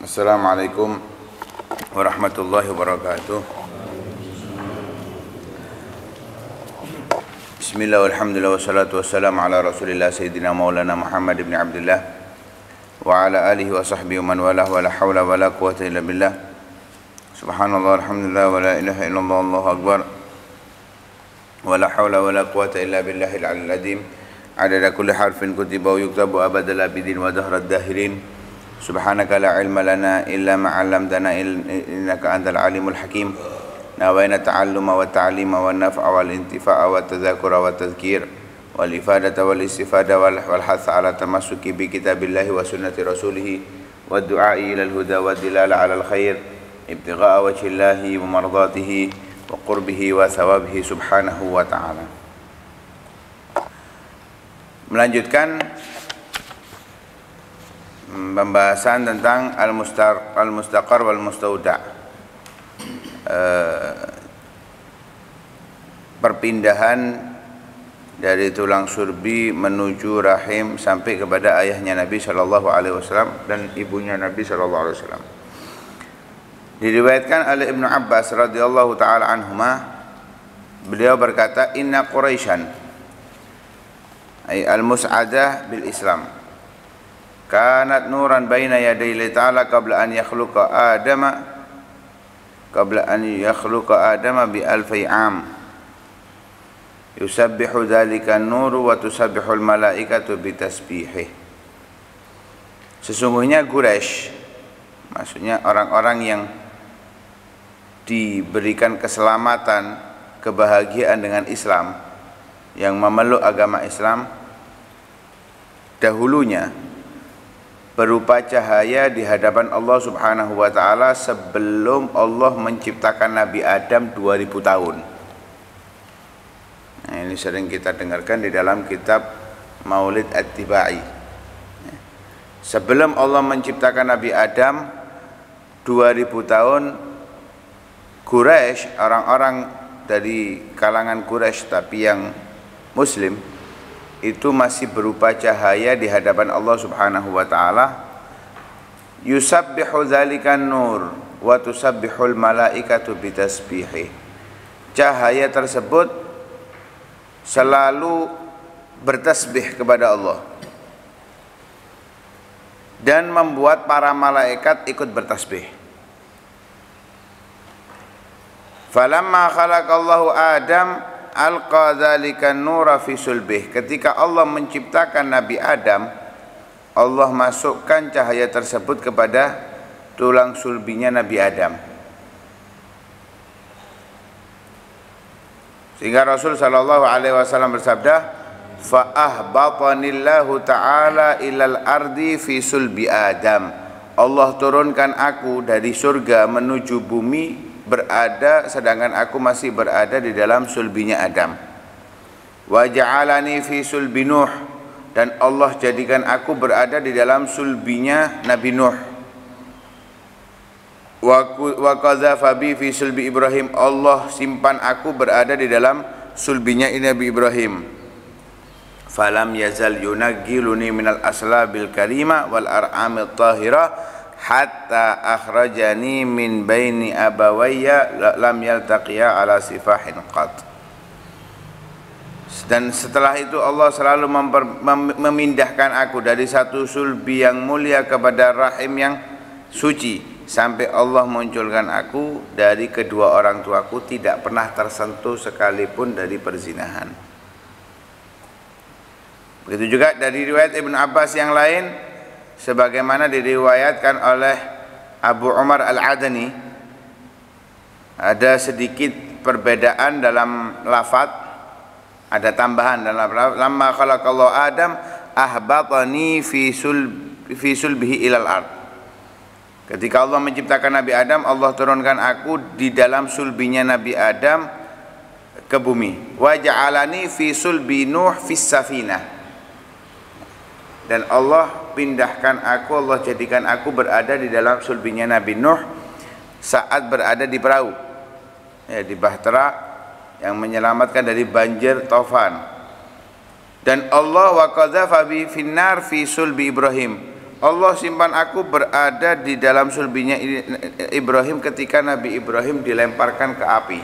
Assalamualaikum warahmatullahi wabarakatuh. Bismillah walhamdulillah wassalatu wassalamu ala rasulillah sayyidina maulana Muhammad ibn Abdullah wa ala alihi wa sahbihi wa man walah wa la hawla wa la quwwata illa billah. Subhanallah alhamdulillah wa la ilaha illallah Allahu akbar wa la hawla wa la quwwata illa billahil aliyyil azim. Adada kulli harfin kutiba wa yuktabu abadal abidin wa dahrad dahirin. Subhanaka la ilma lana illa ma 'allamtana innaka antal alimul hakim. Nawaina ta'alluma wa ta'lima wa naf'a wal intifa'a wa tadzakkura wa tadhkir wal ifadata wal istifada wal hatha ala tamassuki bi kitabillahi wa sunnati rasulih wa du'a'i ila al huda wa dilala ala al khair ibtigha'a wajhillahi wa mardatihi wa qurbihi wa thawabihi subhanahu wa ta'ala. Melanjutkan pembahasan tentang al-mustaqar wal mustauda, perpindahan dari tulang surbi menuju rahim sampai kepada ayahnya Nabi sallallahu alaihi wasallam dan ibunya Nabi sallallahu alaihi wasallam. Diriwayatkan oleh Ibnu Abbas radhiyallahu taala anhuma, beliau berkata, inna Quraisyan ay al-mus'adah bil Islam kanat nuran baina yaday Allah Ta'ala qabla an yakhluqa Adama bi alfi am yusabbihu dhalika an-nuru wa tusabbihu al-malaikatu bi tasbihih. Sesungguhnya Quraisy, maksudnya orang-orang yang diberikan keselamatan, kebahagiaan dengan Islam, yang memeluk agama Islam, dahulunya berupa cahaya di hadapan Allah Subhanahu wa taala sebelum Allah menciptakan Nabi Adam 2000 tahun. Nah, ini sering kita dengarkan di dalam kitab Maulid At-Tibai. Sebelum Allah menciptakan Nabi Adam 2000 tahun, Quraisy, orang-orang dari kalangan Quraisy tapi yang Muslim, itu masih berupa cahaya di hadapan Allah Subhanahu wa taala. Yusabbihu dzalikan nur wa tusabbihul malaikatu bitasbihih. Cahaya tersebut selalu bertasbih kepada Allah dan membuat para malaikat ikut bertasbih. Falamma khalaqallahu Adam alqa dzalikan nura fi sulbih. Ketika Allah menciptakan Nabi Adam, Allah masukkan cahaya tersebut kepada tulang sulbinya Nabi Adam. Sehingga Rasul sallallahu alaihi wasallam bersabda, fa ahbatanillahu ta'ala ilal ardi fi sulbi Adam. Allah turunkan aku dari surga menuju bumi berada sedangkan aku masih berada di dalam sulbinya Adam. Wa ja'alani fi sulbi Nuh, dan Allah jadikan aku berada di dalam sulbinya Nabi Nuh. Wa qadzafa bi fi sulbi Ibrahim, Allah simpan aku berada di dalam sulbinya Nabi Ibrahim. Falam yazal yunaggiluni minal aslabil karima wal ar'amit tahira hatta akhrajani min baini abawayya lam yaltaqiya ala sifahin qat. Dan setelah itu Allah selalu memindahkan aku dari satu sulbi yang mulia kepada rahim yang suci, sampai Allah munculkan aku dari kedua orang tuaku tidak pernah tersentuh sekalipun dari perzinahan. Begitu juga dari riwayat Ibnu Abbas yang lain, sebagaimana diriwayatkan oleh Abu Umar Al-Adani, ada sedikit perbedaan dalam lafaz, ada tambahan dalam lafaz. Lamma khalaqallahu Adam ahbatani fi sulbihi ilal ard. Ketika Allah menciptakan Nabi Adam, Allah turunkan aku di dalam sulbinya Nabi Adam ke bumi. Wa ja'alani fi sulbi Nuh fis safinah. Dan Allah pindahkan aku, Allah jadikan aku berada di dalam sulbinya Nabi Nuh saat berada di perahu, ya, di bahtera yang menyelamatkan dari banjir Taufan. Dan Allah wa qadzafa bi finnar fi sulbi Ibrahim, Allah simpan aku berada di dalam sulbinya Ibrahim ketika Nabi Ibrahim dilemparkan ke api.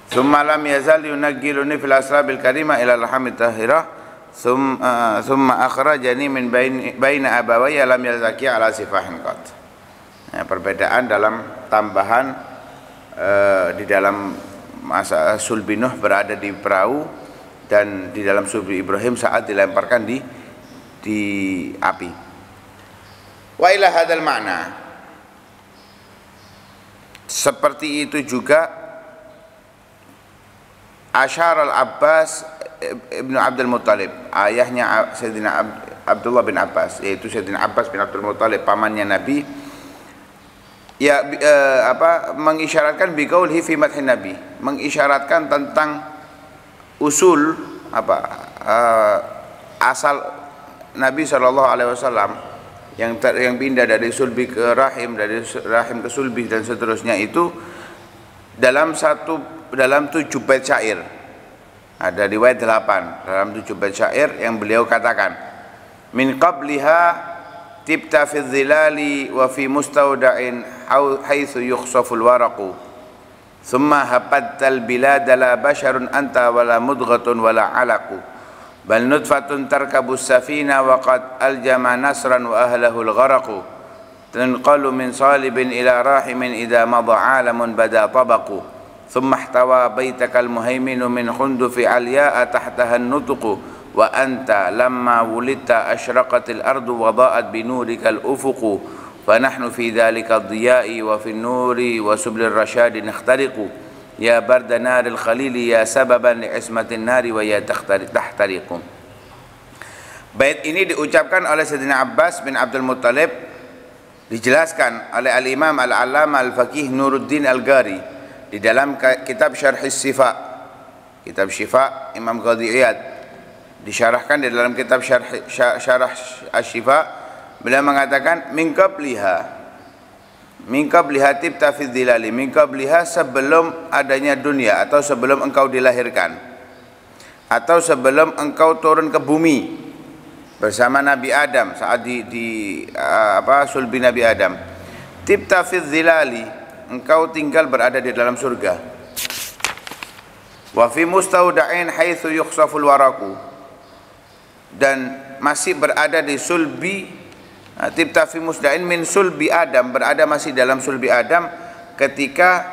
Thumma lam yazal yunaggiluni fil asrabil karimah ila al-hamid tahirah thumma akhrajani min baina abawayya lam yalzaki ala sifahin qat. Nah, perbedaan dalam tambahan di dalam masa sulbi Nuh berada di perahu dan di dalam sulbi Ibrahim saat dilemparkan di api. Wa ila hadzal ma'na, seperti itu juga Asyar al-Abbas ibnu Abdul Muttalib, ayahnya Sayyidina Abdullah bin Abbas, yaitu Sayyidina Abbas bin Abdul Muttalib, pamannya Nabi, ya mengisyaratkan biqaulhi fi madhin Nabi, mengisyaratkan tentang usul asal Nabi SAW yang pindah dari sulbi ke rahim, dari rahim ke sulbi dan seterusnya itu dalam 7 bait syair. Ada riwayat 8 dalam 7 bait syair yang beliau katakan, min qabliha tibta fi dhilali wa fi mustawda'in haitsu yukhsaful waraqu thumma habattal bilada la basharun anta wala mudghatun wala alaqu bal nutfatun tarkabus safina wa qad aljama nasran wa ahlahu al-gharaqu tanqalu min salibin ila rahimin idza madha alamun bada tabaqu ثم احتوى بيتك المهيمن من خندف علياء تحتها النطق وأنت لما ولدت أشرقت الأرض وضاءت بنورك الأفق فنحن في ذلك الضياء وفي النور وسبل الرشاد نخترق يا برد نار الخليل يا سببا لعصمة النار ويا تحترق. Bait ini diucapkan oleh Sayyidina Abbas bin Abdul Muttalib, dijelaskan oleh Al-Imam Al-Allamah Al-Faqih Nuruddin Al-Ghari di dalam kitab Syarh Syifa, kitab Syifa Imam Qadhi Iyad, disyarahkan di dalam kitab Syarah Asy-Syifa, beliau mengatakan min qabliha tibta fi dhilali, min qabliha sebelum adanya dunia atau sebelum engkau dilahirkan atau sebelum engkau turun ke bumi bersama Nabi Adam saat di sulbi Nabi Adam. Tibta fi dhilali, engkau tinggal berada di dalam surga. Wa fi mustawda'in haitsu yukhsaful waraqu, dan masih berada di sulbi, tibta fi musda'in min sulbi Adam, berada masih dalam sulbi Adam ketika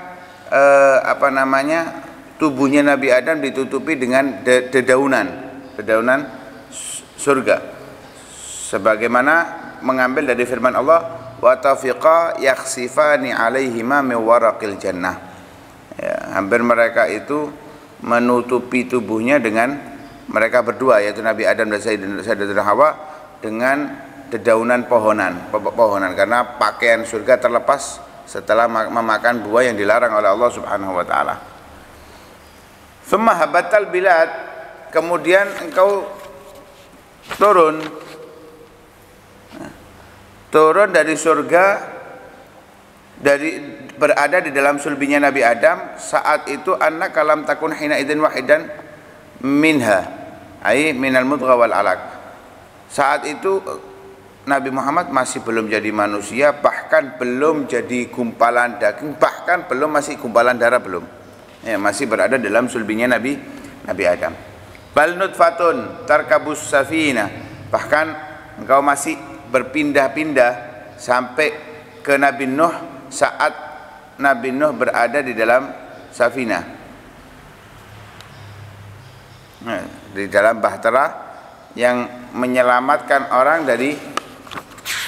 tubuhnya Nabi Adam ditutupi dengan dedaunan surga, sebagaimana mengambil dari firman Allah wa tafiqa yakhsifani alaihima min waraqil jannah. Ya, hampir mereka itu menutupi tubuhnya dengan mereka berdua, yaitu Nabi Adam dan Sayyidatina Hawa, dengan dedaunan pohonan karena pakaian surga terlepas setelah memakan buah yang dilarang oleh Allah Subhanahu wa taala. Tsumma habatal bilad, kemudian engkau turun dari surga, berada di dalam sulbinya Nabi Adam. Saat itu anak kalam takun hina idzin wahidan minha, ai minal mudghah wal alaq. Saat itu Nabi Muhammad masih belum jadi manusia, bahkan belum jadi gumpalan daging, bahkan masih gumpalan darah belum. Ya, masih berada dalam sulbinya Nabi Adam. Bal nutfatun tarkabus safina, bahkan engkau masih berpindah-pindah sampai ke Nabi Nuh saat Nabi Nuh berada di dalam safina, di dalam bahtera yang menyelamatkan orang dari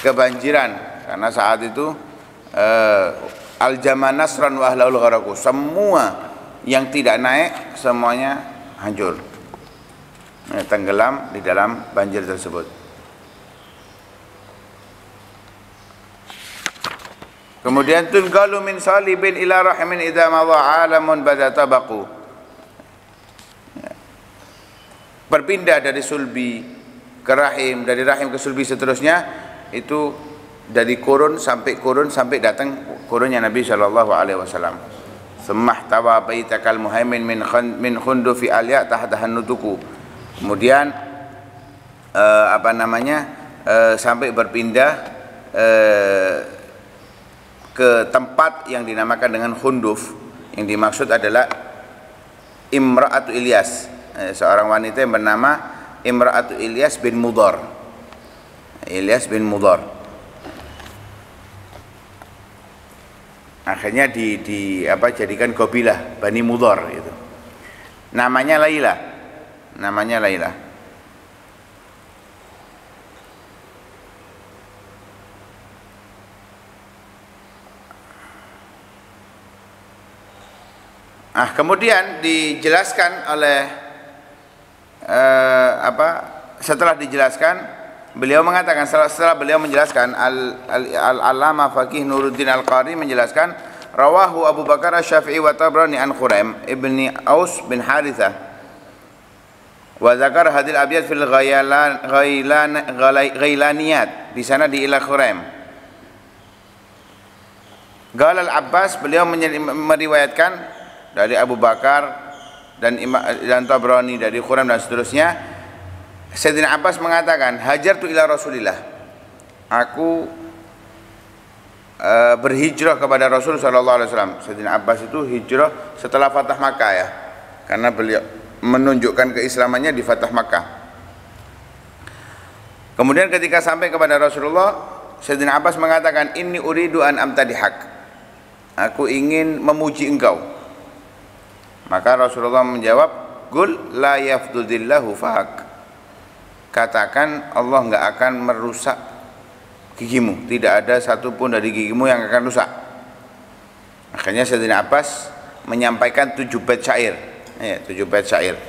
kebanjiran, karena saat itu al-jama nasran wa ahlul gharaqu, semua yang tidak naik semuanya hancur, tenggelam di dalam banjir tersebut. Kemudian tunqalu min salibin ila rahimin idza madha alamun bada tabaqu, berpindah dari sulbi ke rahim, dari rahim ke sulbi seterusnya, itu dari kurun sampai datang kurunnya Nabi sallallahu alaihi wasallam. Tsumma tawa baitakal muhaimin min khundufi alya tahtahan nutuku. Kemudian sampai berpindah ke tempat yang dinamakan dengan Khunduf. Yang dimaksud adalah Imra'atu Ilyas, seorang wanita yang bernama Imra'atu Ilyas bin Mudhar. Ilyas bin Mudhar. Akhirnya jadikan Qabilah Bani Mudhar itu. Namanya Laila. Namanya Laila. Kemudian dijelaskan oleh setelah dijelaskan, beliau mengatakan, setelah beliau menjelaskan, Al-Allamah Faqih Nuruddin Al-Qari menjelaskan, rawahu Abu Bakar Asy-Syafi'i wa Tabrani an Khuraim ibni Aus bin Harithah wa zakar hadil abyad fil Ghailaniyat di sana di ila Khuraim. Qala Al-Abbas, beliau meriwayatkan dari Abu Bakar dan Tabrani dari Khuraim dan seterusnya. Sayyidina Abbas mengatakan, hajartu ila Rasulillah, aku berhijrah kepada Rasul sallallahu alaihi wasallam. Sayyidina Abbas itu hijrah setelah Fatah Makkah ya, karena beliau menunjukkan keislamannya di Fatah Makkah. Kemudian ketika sampai kepada Rasulullah, Sayyidina Abbas mengatakan, inni uridu an amtadihak, aku ingin memuji engkau. Maka Rasulullah menjawab, qul la yafdudillahu fahak, katakan Allah enggak akan merusak gigimu, tidak ada satupun dari gigimu yang akan rusak. Akhirnya Sayyidina Abbas menyampaikan 7 bait syair, 7 bait syair,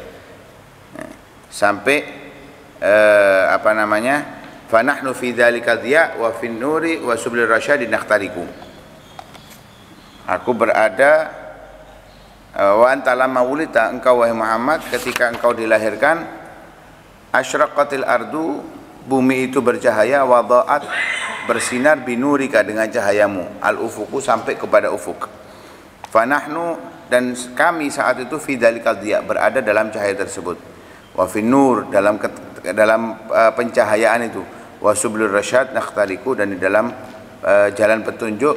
sampai fa nahnu fi dzalika dhiya wa fin nuri wa sublir rasyadi nakhtariku. Aku berada, wa anta lamma wulita, engkau wahai Muhammad ketika engkau dilahirkan, asyraqatil ardu, bumi itu bercahaya, wada'at, bersinar, binurika, dengan cahayamu, al ufuku, sampai kepada ufuk. Fanahnu, dan kami saat itu fi dzalikal dhiya, berada dalam cahaya tersebut, wa fin nur, dalam pencahayaan itu, wa sublur rasyad nakhtaliku, dan di dalam jalan petunjuk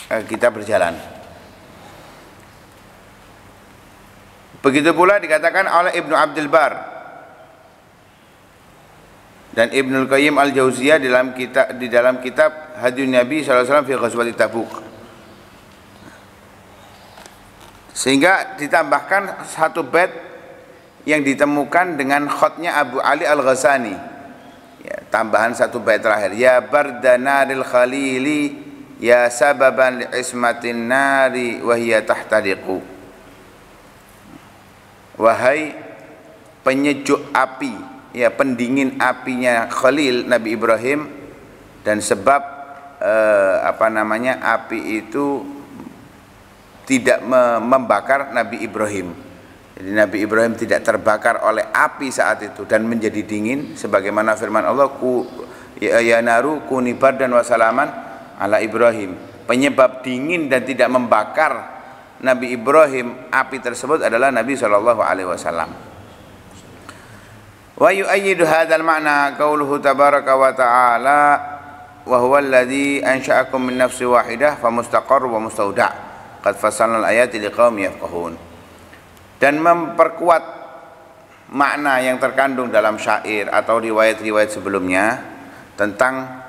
kita berjalan. Begitu pula dikatakan oleh Ibnu Abdul Bar dan Ibnul Qayyim Al-Jauziyah di dalam kitab Hadiyun Nabi sallallahu alaihi wasallam fi Ghazwati Tabuk. Sehingga ditambahkan 1 bait yang ditemukan dengan khotnya Abu Ali Al-Ghazani. Ya, tambahan 1 bait terakhir, ya bardanaril khalili ya sababan li ismatin nari wa hiya tahtadiqu. Wahai penyejuk api, ya pendingin apinya Khalil Nabi Ibrahim, dan sebab api itu tidak membakar Nabi Ibrahim. Jadi Nabi Ibrahim tidak terbakar oleh api saat itu dan menjadi dingin, sebagaimana firman Allah, ya naru kuni bardan wa salaman ala Ibrahim. Penyebab dingin dan tidak membakar Nabi Ibrahim api tersebut adalah Nabi sallallahu alaihi wasallam. Wa yu'ayyidu hadzal ma'na qauluhu tabaraka wa ta'ala, wa huwa alladzi ansha'akum min nafsin wahidah famustaqarr wa mustauda' qad fassalna al-ayati liqaumin yafqahun. Dan memperkuat makna yang terkandung dalam syair atau riwayat-riwayat sebelumnya tentang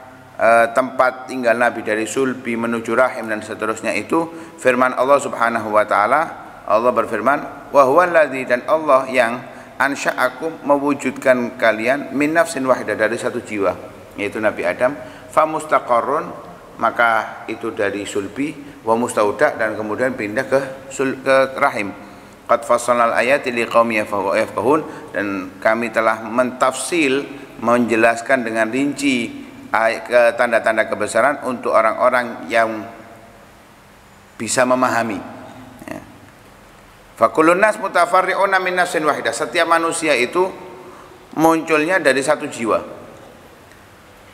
tempat tinggal Nabi dari sulbi menuju rahim dan seterusnya, itu firman Allah Subhanahu wa taala. Allah berfirman, wa huwa alladzi, dan Allah yang ansha'akum, mewujudkan kalian, min nafsin wahidah, dari satu jiwa, yaitu Nabi Adam, fa mustaqarrun, maka itu dari sulbi, wa mustauda, dan kemudian pindah ke rahim. Qad fassalnal ayati liqaumin yafqahun, dan kami telah mentafsil, menjelaskan dengan rinci tanda-tanda kebesaran untuk orang-orang yang bisa memahami. Fakullun nas mutafarri'una min nafsin wahidah, setiap manusia itu munculnya dari satu jiwa.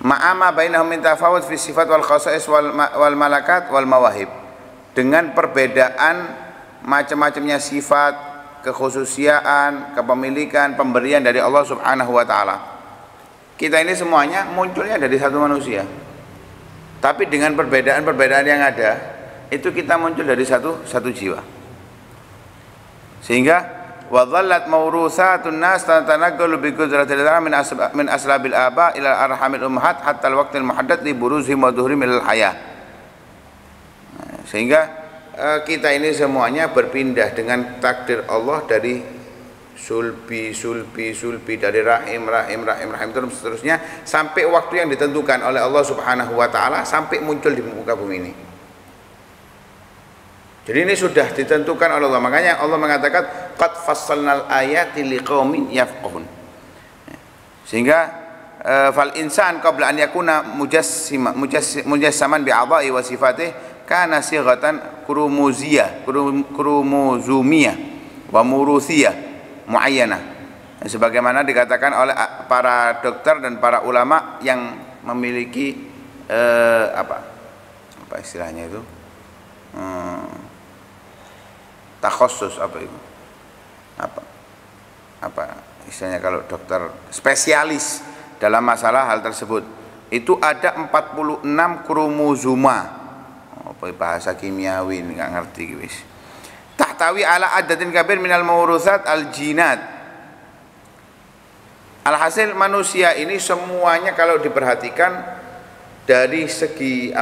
Ma'ama bainahum min tafawut fi sifat wal khasa'is wal malakat wal mawahib, dengan perbedaan macam-macamnya sifat, kekhususiaan, kepemilikan, pemberian dari Allah Subhanahu wa taala. Kita ini semuanya munculnya dari satu manusia. Tapi dengan perbedaan-perbedaan yang ada, itu kita muncul dari satu jiwa. Sehingga wa dhallat mawrusatun nas tatanaqalu bi qudratil min aslabil aba ila arhamil ummahat hatta al-waqtil muhaddad li buruzihim wa dhuhrim ilal hayah. Sehingga kita ini semuanya berpindah dengan takdir Allah dari sulbi dari rahim terus seterusnya sampai waktu yang ditentukan oleh Allah Subhanahu wa taala sampai muncul di muka bumi ini. Jadi ini sudah ditentukan oleh Allah. Makanya Allah mengatakan qad fassalnal ayati liqaumin yafqahun. Sehingga fal insan qabla an yakuna mujassaman bi a'dha'i wa sifatih kana sighatan kromozumiyah wa muruthiyah muayyanah, sebagaimana dikatakan oleh para dokter dan para ulama yang memiliki apa istilahnya itu takhusus, apa istilahnya kalau dokter spesialis dalam masalah hal tersebut. Itu ada 46 kromosoma, bahasa kimiawi nggak ngerti guys. Tahtawi ala adatin kabir minal mawruthat al-jinat. Alhasil manusia ini semuanya kalau diperhatikan dari segi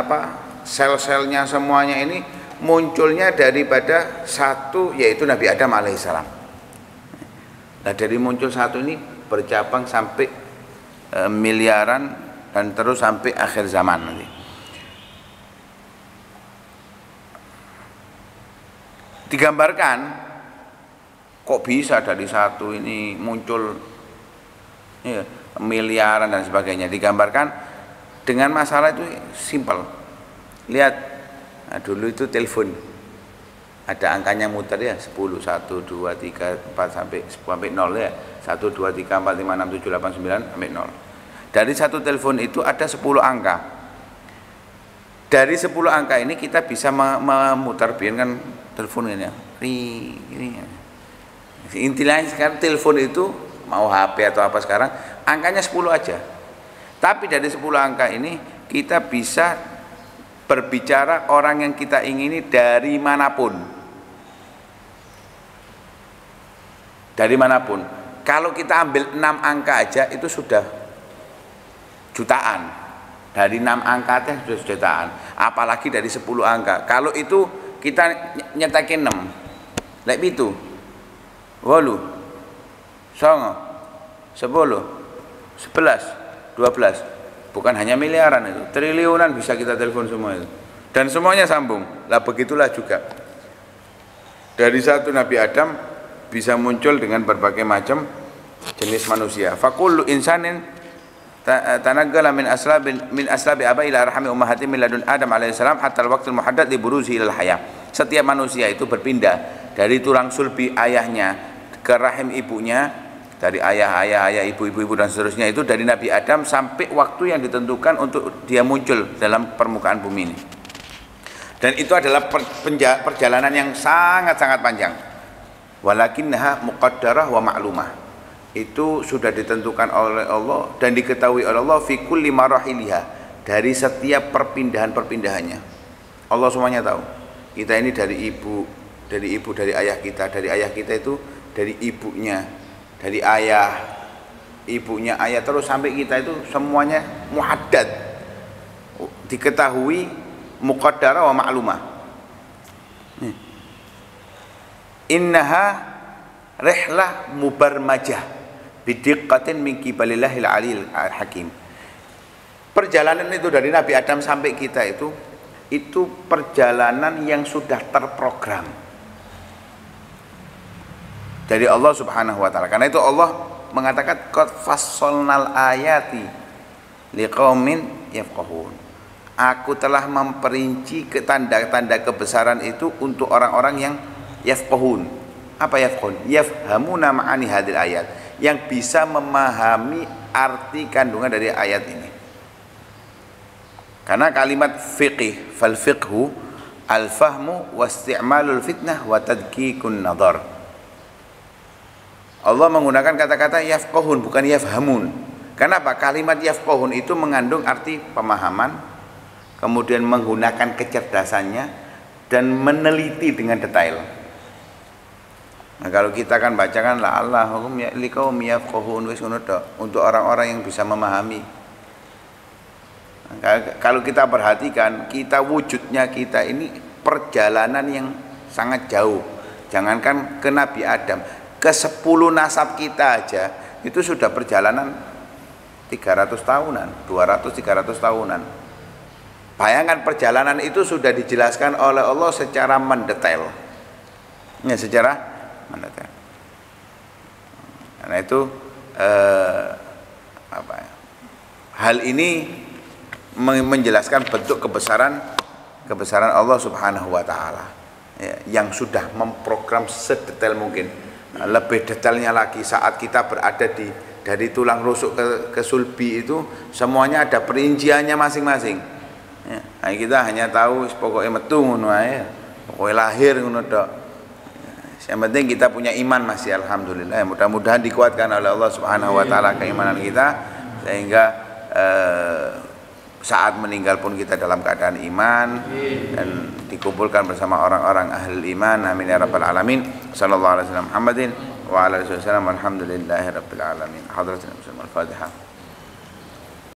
sel-selnya semuanya ini munculnya daripada satu, yaitu Nabi Adam alaihissalam. Nah, dari muncul satu ini bercabang sampai miliaran dan terus sampai akhir zaman nanti. Digambarkan kok bisa dari satu ini muncul miliaran dan sebagainya. Digambarkan dengan masalah itu simpel. Lihat, nah dulu itu telepon ada angkanya muter ya, 10, 1, 2, 3, 4 sampai 0 ya, 1, 2, 3, 4, 5, 6, 7, 8, 9 sampai 0. Dari satu telepon itu ada 10 angka. Dari 10 angka ini kita bisa memutar kan telepon ini ya. Intinya sekarang telepon itu mau HP atau apa sekarang angkanya 10 aja. Tapi dari 10 angka ini kita bisa berbicara orang yang kita ingini dari manapun. Dari manapun. Kalau kita ambil 6 angka aja itu sudah jutaan. Dari 6 angka itu sudah jutaan. Apalagi dari 10 angka. Kalau itu kita nyetakin 6. Lek pitu, 8, 9, 10, 11, 12. Bukan hanya miliaran itu, triliunan bisa kita telepon semua itu. Dan semuanya sambung. Lah begitulah juga. Dari satu Nabi Adam bisa muncul dengan berbagai macam jenis manusia. Fakullu insanin tanaggala min aslabi abai ila arhami ummahatin min ladun Adam alaihissalam hatta al-waqtul muhaddad li buruzi ilal hayah. Setiap manusia itu berpindah dari tulang sulbi ayahnya ke rahim ibunya, dari ayah, ibu dan seterusnya itu dari Nabi Adam sampai waktu yang ditentukan untuk dia muncul dalam permukaan bumi ini. Dan itu adalah perjalanan yang sangat-sangat panjang. Walakinnaha muqaddarah wa ma'lumah. Itu sudah ditentukan oleh Allah dan diketahui oleh Allah fi kulli marahiliha, dari setiap perpindahan-perpindahannya. Allah semuanya tahu. Kita ini dari ayah kita, dari ayah kita itu dari ibunya, dari ayah, ibunya ayah terus sampai kita itu semuanya muhaddad, diketahui, muqaddarah wa ma'lumah. Innaha rihlah mubarmajah bidiqqatin min qibalillahil aliyil hakim. Perjalanan itu dari Nabi Adam sampai kita itu perjalanan yang sudah terprogram dari Allah Subhanahu wa taala. Karena itu Allah mengatakan qad fassalnal ayati liqaumin yafqahun. Aku telah memperinci tanda-tanda kebesaran itu untuk orang-orang yang yafqahun. Apa yafqahun? Yafhamuna ma'ani hadil ayat, yang bisa memahami arti kandungan dari ayat ini. Karena kalimat fiqih, fal fiqhu al-fahmu wa isti'malul fitnah wa tadqiqun nadhar. Allah menggunakan kata-kata yafqahun bukan yafhamun. Kenapa? Kalimat yafqahun itu mengandung arti pemahaman, kemudian menggunakan kecerdasannya dan meneliti dengan detail. Nah, kalau kita kan bacakan la Allahum liqaum yafqahun wis ngono tok, untuk orang-orang yang bisa memahami. Nah, kalau kita perhatikan, kita wujudnya kita ini perjalanan yang sangat jauh. Jangankan ke Nabi Adam, ke 10 nasab kita aja itu sudah perjalanan 300 tahunan, 200-300 tahunan. Bayangkan perjalanan itu sudah dijelaskan oleh Allah secara mendetail. Ya, secara mendetail. Karena itu hal ini menjelaskan bentuk kebesaran Allah Subhanahu wa taala. Ya, yang sudah memprogram sedetail mungkin. Nah, lebih detailnya lagi saat kita berada dari tulang rusuk ke sulbi itu semuanya ada perinciannya masing-masing. Ya, kita hanya tahu pokoknya metu ngono ae, pokoknya lahir ngono tok. Yang penting kita punya iman masih, alhamdulillah. Mudah-mudahan dikuatkan oleh Allah Subhanahu wa taala keimanan kita sehingga saat meninggal pun kita dalam keadaan iman dan dikumpulkan bersama orang-orang ahli iman. Amin ya rabbal alamin. Sallallahu alaihi wasallam Muhammadin wa ala alihi wasallam. Alhamdulillahirabbil alamin. Hadratin Al-Fatihah.